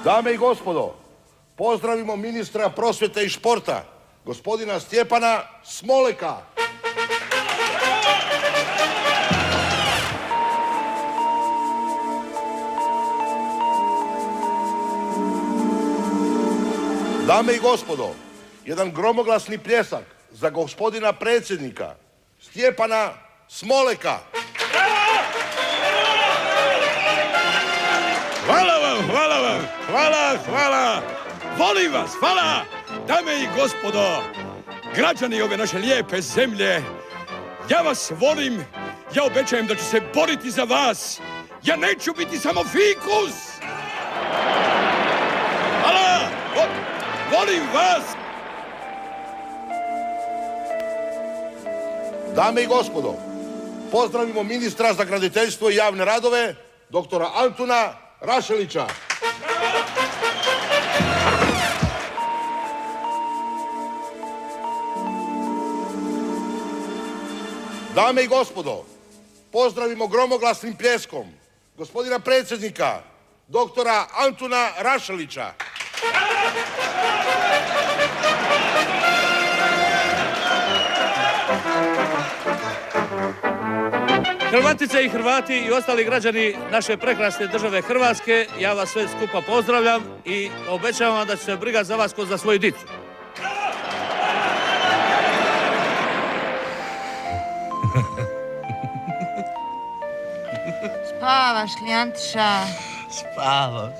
Dame i gospodo, pozdravimo ministra prosvjete i športa, gospodina Stjepana Smoleka. Dame i gospodo, jedan gromoglasni pljesak za gospodina predsjednika Stjepana Smoleka. Hvala vam, hvala vam, hvala. Volim vas, hvala. Dame i gospodo, građani ove naše lijepe zemlje, ja vas volim, ja obećajem da ću se boriti za vas. Ja neću biti samo fikus. Hvala, volim vas. Dame i gospodo, pozdravimo ministra za graditeljstvo i javne radove, doktora Antuna Rašelića. Dame i gospodo, pozdravimo gromoglasnim pljeskom gospodina predsjednika, doktora Antuna Rašelića. Hrvatice i Hrvati i ostali građani naše prekrasne države Hrvatske, ja vas sve skupa pozdravljam i obećavam vam da ću se briga za vas ko za svoju dicu. Spavaš li, Antiša? Spavam.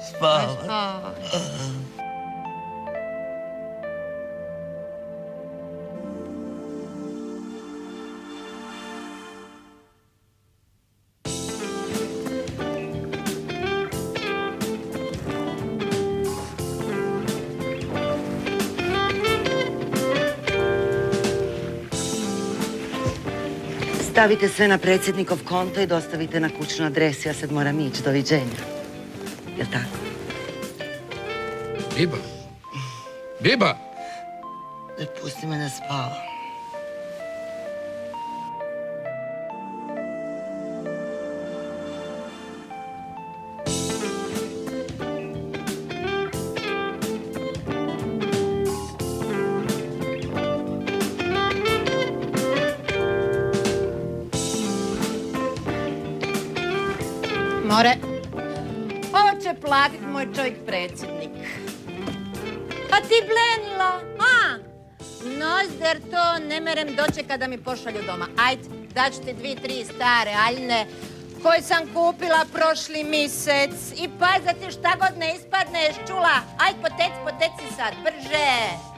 Stavite sve na predsjednikov konto i dostavite na kućnu adresu. Ja sad moram ići. Doviđenja. Jel' tako? Biba! Pusti me da spavam. More, ovo će platit moj čovjek predsjednik. Pa ti blenila, a? Nozder to ne merem dočeka da mi pošalju doma. Ajde, daću ti 2-3 stare aljne koje sam kupila prošli mjesec. I paz da ti šta god ne ispadneš, čula. Ajde, poteci sad, brže.